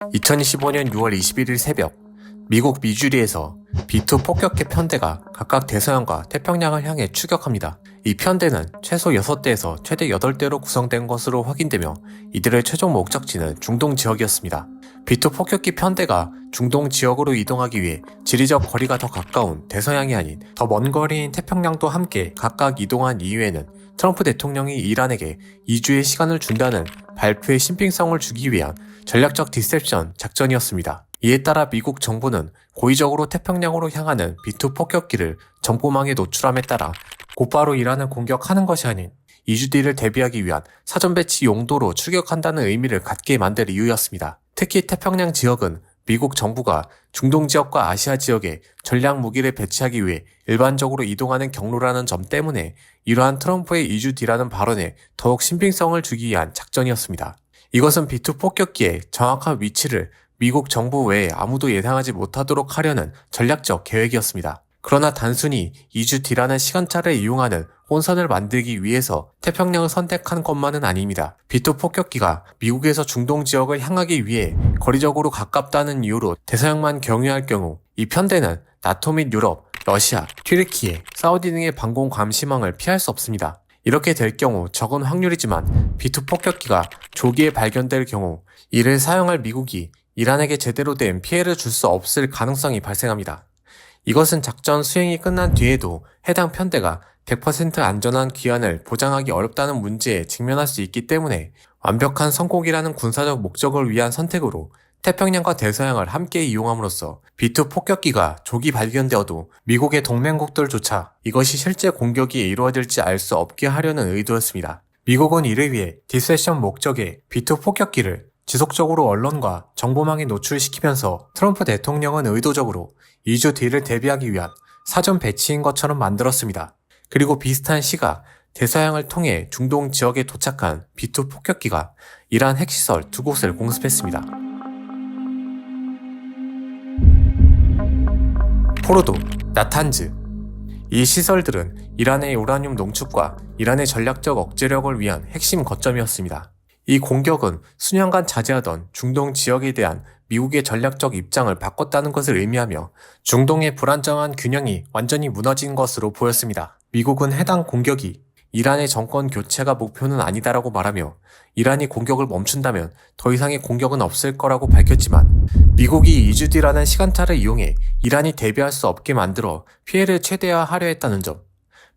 2025년 6월 21일 새벽, 미국 미주리에서 B2 폭격기 편대가 각각 대서양과 태평양을 향해 추격합니다. 이 편대는 최소 6대에서 최대 8대로 구성된 것으로 확인되며 이들의 최종 목적지는 중동 지역이었습니다. B2 폭격기 편대가 중동 지역으로 이동하기 위해 지리적 거리가 더 가까운 대서양이 아닌 더 먼 거리인 태평양도 함께 각각 이동한 이유에는 트럼프 대통령이 이란에게 2주의 시간을 준다는 발표의 신빙성을 주기 위한 전략적 디셉션 작전이었습니다. 이에 따라 미국 정부는 고의적으로 태평양으로 향하는 B2 폭격기를 정보망에 노출함에 따라 곧바로 이란을 공격하는 것이 아닌 2주 뒤를 대비하기 위한 사전 배치 용도로 출격한다는 의미를 갖게 만들 이유였습니다. 특히 태평양 지역은 미국 정부가 중동 지역과 아시아 지역에 전략 무기를 배치하기 위해 일반적으로 이동하는 경로라는 점 때문에 이러한 트럼프의 2주 뒤라는 발언에 더욱 신빙성을 주기 위한 작전이었습니다. 이것은 B2 폭격기의 정확한 위치를 미국 정부 외에 아무도 예상하지 못하도록 하려는 전략적 계획이었습니다. 그러나 단순히 2주 뒤라는 시간차를 이용하는 혼선을 만들기 위해서 태평양을 선택한 것만은 아닙니다. B2 폭격기가 미국에서 중동 지역을 향하기 위해 거리적으로 가깝다는 이유로 대서양만 경유할 경우 이 편대는 나토 및 유럽, 러시아, 튀르키예, 사우디 등의 방공 감시망을 피할 수 없습니다. 이렇게 될 경우 적은 확률이지만 B2 폭격기가 조기에 발견될 경우 이를 사용할 미국이 이란에게 제대로 된 피해를 줄 수 없을 가능성이 발생합니다. 이것은 작전 수행이 끝난 뒤에도 해당 편대가 100% 안전한 귀환을 보장하기 어렵다는 문제에 직면할 수 있기 때문에 완벽한 성공이라는 군사적 목적을 위한 선택으로 태평양과 대서양을 함께 이용함으로써 B2 폭격기가 조기 발견되어도 미국의 동맹국들조차 이것이 실제 공격이 이루어질지 알 수 없게 하려는 의도였습니다. 미국은 이를 위해 디셉션 목적의 B2 폭격기를 지속적으로 언론과 정보망에 노출시키면서 트럼프 대통령은 의도적으로 2주 뒤를 대비하기 위한 사전 배치인 것처럼 만들었습니다. 그리고 비슷한 시각 대서양을 통해 중동 지역에 도착한 B2 폭격기가 이란 핵시설 2곳을 공습했습니다. 포르도, 나탄즈. 이 시설들은 이란의 우라늄 농축과 이란의 전략적 억제력을 위한 핵심 거점이었습니다. 이 공격은 수년간 자제하던 중동 지역에 대한 미국의 전략적 입장을 바꿨다는 것을 의미하며 중동의 불안정한 균형이 완전히 무너진 것으로 보였습니다. 미국은 해당 공격이 이란의 정권 교체가 목표는 아니다라고 말하며 이란이 공격을 멈춘다면 더 이상의 공격은 없을 거라고 밝혔지만 미국이 2주 뒤라는 시간차를 이용해 이란이 대비할 수 없게 만들어 피해를 최대화하려 했다는 점,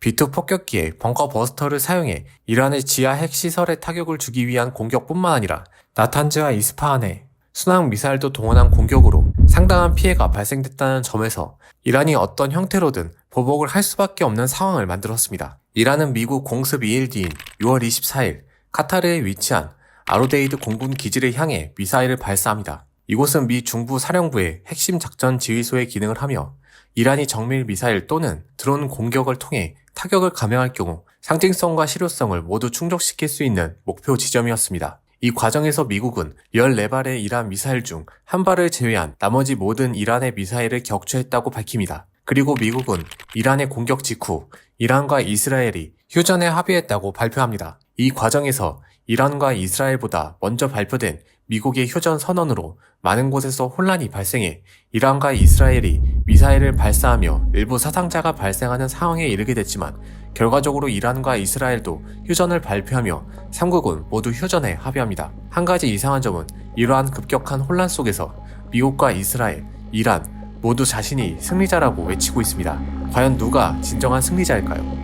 B2 폭격기에 벙커 버스터를 사용해 이란의 지하 핵시설에 타격을 주기 위한 공격뿐만 아니라 나탄즈와 이스파한에 순항 미사일도 동원한 공격으로 상당한 피해가 발생됐다는 점에서 이란이 어떤 형태로든 보복을 할 수밖에 없는 상황을 만들었습니다. 이란은 미국 공습 2일 뒤인 6월 24일 카타르에 위치한 아로데이드 공군 기지를 향해 미사일을 발사합니다. 이곳은 미 중부 사령부의 핵심 작전 지휘소의 기능을 하며 이란이 정밀 미사일 또는 드론 공격을 통해 타격을 감행할 경우 상징성과 실효성을 모두 충족시킬 수 있는 목표 지점이었습니다. 이 과정에서 미국은 14발의 이란 미사일 중 한 발을 제외한 나머지 모든 이란의 미사일을 격추했다고 밝힙니다. 그리고 미국은 이란의 공격 직후 이란과 이스라엘이 휴전에 합의했다고 발표합니다. 이 과정에서 이란과 이스라엘보다 먼저 발표된 미국의 휴전 선언으로 많은 곳에서 혼란이 발생해 이란과 이스라엘이 미사일을 발사하며 일부 사상자가 발생하는 상황에 이르게 됐지만 결과적으로 이란과 이스라엘도 휴전을 발표하며 3국은 모두 휴전에 합의합니다. 한 가지 이상한 점은 이러한 급격한 혼란 속에서 미국과 이스라엘, 이란 모두 자신이 승리자라고 외치고 있습니다. 과연 누가 진정한 승리자일까요?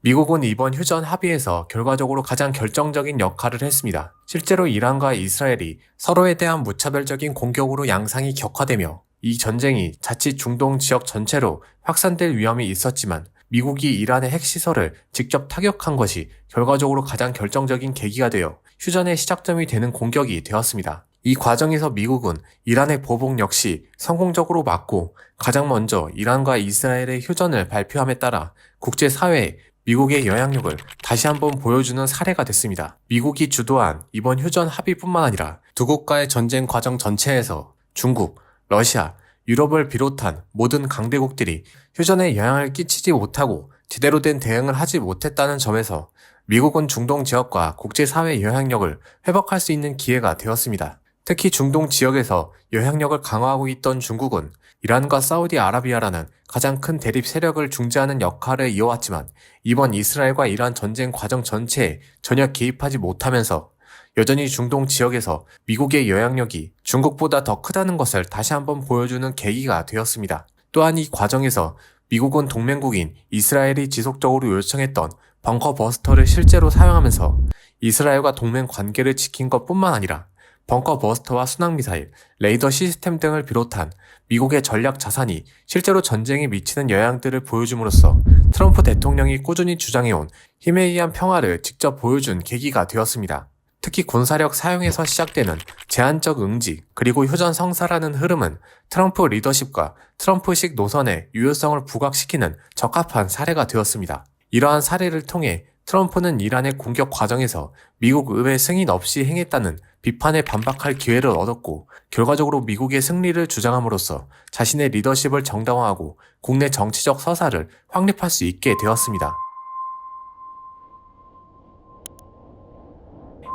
미국은 이번 휴전 합의에서 결과적으로 가장 결정적인 역할을 했습니다. 실제로 이란과 이스라엘이 서로에 대한 무차별적인 공격으로 양상이 격화되며 이 전쟁이 자칫 중동 지역 전체로 확산될 위험이 있었지만 미국이 이란의 핵시설을 직접 타격한 것이 결과적으로 가장 결정적인 계기가 되어 휴전의 시작점이 되는 공격이 되었습니다. 이 과정에서 미국은 이란의 보복 역시 성공적으로 막고 가장 먼저 이란과 이스라엘의 휴전을 발표함에 따라 국제사회에 미국의 영향력을 다시 한번 보여주는 사례가 됐습니다. 미국이 주도한 이번 휴전 합의뿐만 아니라 두 국가의 전쟁 과정 전체에서 중국, 러시아, 유럽을 비롯한 모든 강대국들이 휴전에 영향을 끼치지 못하고 제대로 된 대응을 하지 못했다는 점에서 미국은 중동 지역과 국제사회의 영향력을 회복할 수 있는 기회가 되었습니다. 특히 중동 지역에서 영향력을 강화하고 있던 중국은 이란과 사우디아라비아라는 가장 큰 대립 세력을 중재하는 역할을 이어왔지만 이번 이스라엘과 이란 전쟁 과정 전체에 전혀 개입하지 못하면서 여전히 중동 지역에서 미국의 영향력이 중국보다 더 크다는 것을 다시 한번 보여주는 계기가 되었습니다. 또한 이 과정에서 미국은 동맹국인 이스라엘이 지속적으로 요청했던 벙커 버스터를 실제로 사용하면서 이스라엘과 동맹 관계를 지킨 것뿐만 아니라 벙커 버스터와 순항미사일, 레이더 시스템 등을 비롯한 미국의 전략 자산이 실제로 전쟁에 미치는 영향들을 보여줌으로써 트럼프 대통령이 꾸준히 주장해온 힘에 의한 평화를 직접 보여준 계기가 되었습니다. 특히 군사력 사용에서 시작되는 제한적 응지 그리고 휴전 성사라는 흐름은 트럼프 리더십과 트럼프식 노선의 유효성을 부각시키는 적합한 사례가 되었습니다. 이러한 사례를 통해 트럼프는 이란의 공격 과정에서 미국 의회 승인 없이 행했다는 비판에 반박할 기회를 얻었고 결과적으로 미국의 승리를 주장함으로써 자신의 리더십을 정당화하고 국내 정치적 서사를 확립할 수 있게 되었습니다.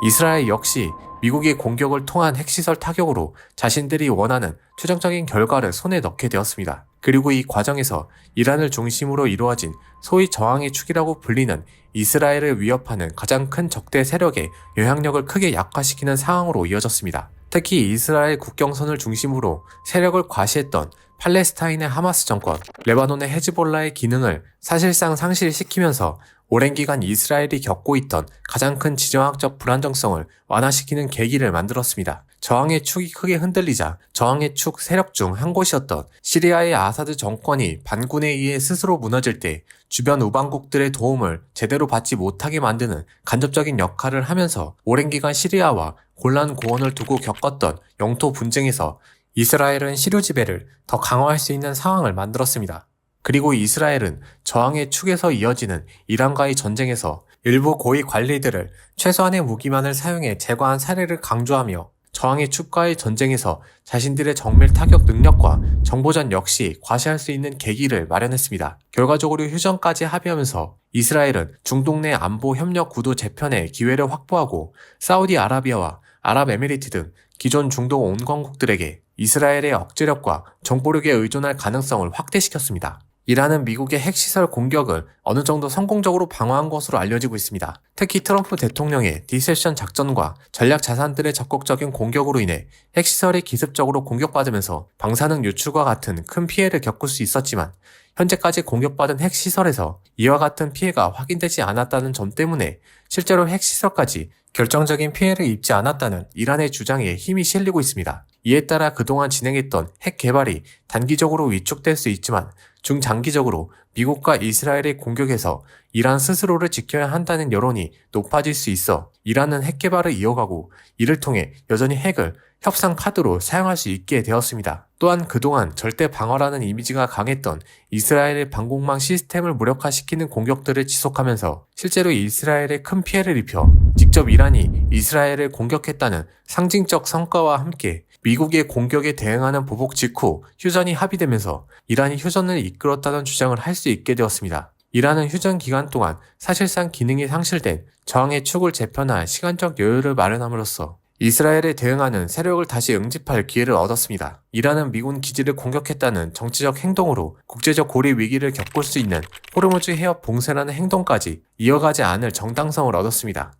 이스라엘 역시 미국의 공격을 통한 핵시설 타격으로 자신들이 원하는 최종적인 결과를 손에 넣게 되었습니다. 그리고 이 과정에서 이란을 중심으로 이루어진 소위 저항의 축이라고 불리는 이스라엘을 위협하는 가장 큰 적대 세력의 영향력을 크게 약화시키는 상황으로 이어졌습니다. 특히 이스라엘 국경선을 중심으로 세력을 과시했던 팔레스타인의 하마스 정권, 레바논의 헤즈볼라의 기능을 사실상 상실시키면서 오랜 기간 이스라엘이 겪고 있던 가장 큰 지정학적 불안정성을 완화시키는 계기를 만들었습니다. 저항의 축이 크게 흔들리자 저항의 축 세력 중 한 곳이었던 시리아의 아사드 정권이 반군에 의해 스스로 무너질 때 주변 우방국들의 도움을 제대로 받지 못하게 만드는 간접적인 역할을 하면서 오랜 기간 시리아와 곤란 고원을 두고 겪었던 영토 분쟁에서 이스라엘은 시료 지배를 더 강화할 수 있는 상황을 만들었습니다. 그리고 이스라엘은 저항의 축에서 이어지는 이란과의 전쟁에서 일부 고위 관리들을 최소한의 무기만을 사용해 제거한 사례를 강조하며 저항의 축과의 전쟁에서 자신들의 정밀 타격 능력과 정보전 역시 과시할 수 있는 계기를 마련했습니다. 결과적으로 휴전까지 합의하면서 이스라엘은 중동 내 안보 협력 구도 재편의 기회를 확보하고 사우디아라비아와 아랍에미리트 등 기존 중동 온건국들에게 이스라엘의 억제력과 정보력에 의존할 가능성을 확대시켰습니다. 이란은 미국의 핵시설 공격을 어느 정도 성공적으로 방어한 것으로 알려지고 있습니다. 특히 트럼프 대통령의 디셉션 작전과 전략 자산들의 적극적인 공격으로 인해 핵시설이 기습적으로 공격받으면서 방사능 유출과 같은 큰 피해를 겪을 수 있었지만 현재까지 공격받은 핵시설에서 이와 같은 피해가 확인되지 않았다는 점 때문에 실제로 핵시설까지 결정적인 피해를 입지 않았다는 이란의 주장에 힘이 실리고 있습니다. 이에 따라 그동안 진행했던 핵 개발이 단기적으로 위축될 수 있지만 중장기적으로 미국과 이스라엘의 공격에서 이란 스스로를 지켜야 한다는 여론이 높아질 수 있어 이란은 핵 개발을 이어가고 이를 통해 여전히 핵을 협상 카드로 사용할 수 있게 되었습니다. 또한 그동안 절대 방어라는 이미지가 강했던 이스라엘의 방공망 시스템을 무력화시키는 공격들을 지속하면서 실제로 이스라엘에 큰 피해를 입혀 직접 이란이 이스라엘을 공격했다는 상징적 성과와 함께 미국의 공격에 대응하는 보복 직후 휴전이 합의되면서 이란이 휴전을 이끌었다는 주장을 할 수 있게 되었습니다. 이란은 휴전 기간 동안 사실상 기능이 상실된 저항의 축을 재편할 시간적 여유를 마련함으로써 이스라엘에 대응하는 세력을 다시 응집할 기회를 얻었습니다. 이란은 미군 기지를 공격했다는 정치적 행동으로 국제적 고리 위기를 겪을 수 있는 호르무즈 해협 봉쇄라는 행동까지 이어가지 않을 정당성을 얻었습니다.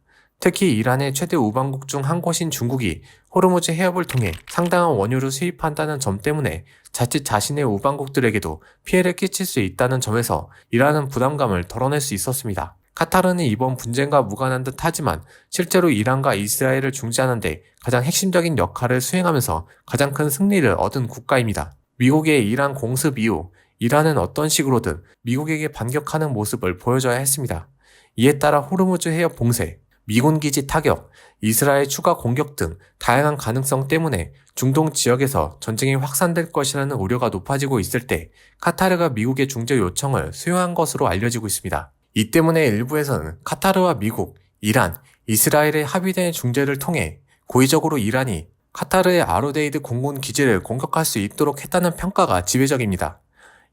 특히 이란의 최대 우방국 중 한 곳인 중국이 호르무즈 해협을 통해 상당한 원유를 수입한다는 점 때문에 자칫 자신의 우방국들에게도 피해를 끼칠 수 있다는 점에서 이란은 부담감을 덜어낼 수 있었습니다. 카타르는 이번 분쟁과 무관한 듯 하지만 실제로 이란과 이스라엘을 중재하는 데 가장 핵심적인 역할을 수행하면서 가장 큰 승리를 얻은 국가입니다. 미국의 이란 공습 이후 이란은 어떤 식으로든 미국에게 반격하는 모습을 보여줘야 했습니다. 이에 따라 호르무즈 해협 봉쇄, 미군 기지 타격, 이스라엘 추가 공격 등 다양한 가능성 때문에 중동 지역에서 전쟁이 확산될 것이라는 우려가 높아지고 있을 때 카타르가 미국의 중재 요청을 수용한 것으로 알려지고 있습니다. 이 때문에 일부에서는 카타르와 미국, 이란, 이스라엘의 합의된 중재를 통해 고의적으로 이란이 카타르의 아르데이드 공군 기지를 공격할 수 있도록 했다는 평가가 지배적입니다.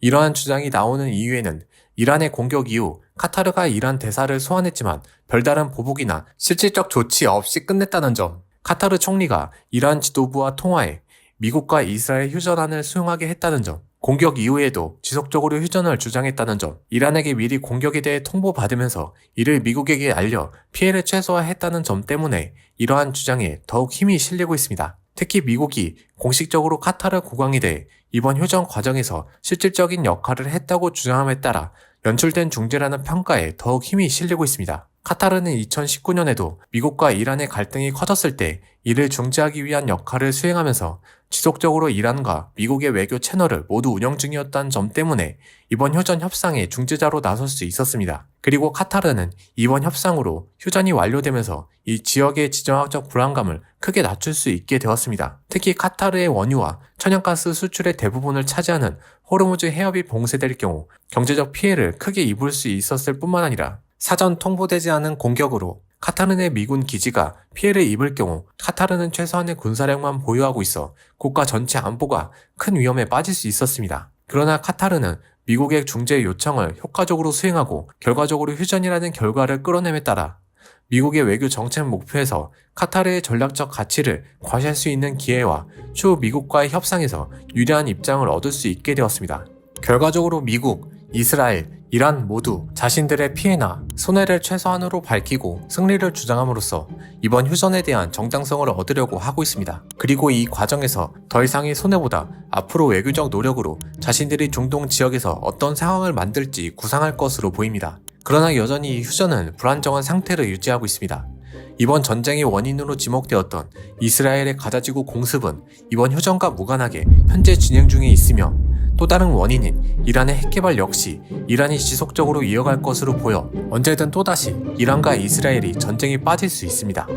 이러한 주장이 나오는 이유에는 이란의 공격 이후 카타르가 이란 대사를 소환했지만 별다른 보복이나 실질적 조치 없이 끝냈다는 점, 카타르 총리가 이란 지도부와 통화해 미국과 이스라엘 휴전안을 수용하게 했다는 점, 공격 이후에도 지속적으로 휴전을 주장했다는 점, 이란에게 미리 공격에 대해 통보받으면서 이를 미국에게 알려 피해를 최소화했다는 점 때문에 이러한 주장에 더욱 힘이 실리고 있습니다. 특히 미국이 공식적으로 카타르 국왕에 대해 이번 휴전 과정에서 실질적인 역할을 했다고 주장함에 따라 연출된 중재라는 평가에 더욱 힘이 실리고 있습니다. 카타르는 2019년에도 미국과 이란의 갈등이 커졌을 때 이를 중재하기 위한 역할을 수행하면서 지속적으로 이란과 미국의 외교 채널을 모두 운영 중이었다는 점 때문에 이번 휴전 협상의 중재자로 나설 수 있었습니다. 그리고 카타르는 이번 협상으로 휴전이 완료되면서 이 지역의 지정학적 불안감을 크게 낮출 수 있게 되었습니다. 특히 카타르의 원유와 천연가스 수출의 대부분을 차지하는 호르무즈 해협이 봉쇄될 경우 경제적 피해를 크게 입을 수 있었을 뿐만 아니라 사전 통보되지 않은 공격으로 카타르 내 미군 기지가 피해를 입을 경우 카타르는 최소한의 군사력만 보유하고 있어 국가 전체 안보가 큰 위험에 빠질 수 있었습니다. 그러나 카타르는 미국의 중재 요청을 효과적으로 수행하고 결과적으로 휴전이라는 결과를 끌어냄에 따라 미국의 외교 정책 목표에서 카타르의 전략적 가치를 과시할 수 있는 기회와 추후 미국과의 협상에서 유리한 입장을 얻을 수 있게 되었습니다. 결과적으로 미국, 이스라엘, 이란 모두 자신들의 피해나 손해를 최소한으로 밝히고 승리를 주장함으로써 이번 휴전에 대한 정당성을 얻으려고 하고 있습니다. 그리고 이 과정에서 더 이상의 손해보다 앞으로 외교적 노력으로 자신들이 중동 지역에서 어떤 상황을 만들지 구상할 것으로 보입니다. 그러나 여전히 이 휴전은 불안정한 상태를 유지하고 있습니다. 이번 전쟁의 원인으로 지목되었던 이스라엘의 가자지구 공습은 이번 휴전과 무관하게 현재 진행 중에 있으며 또 다른 원인인 이란의 핵개발 역시 이란이 지속적으로 이어갈 것으로 보여 언제든 또다시 이란과 이스라엘이 전쟁에 빠질 수 있습니다.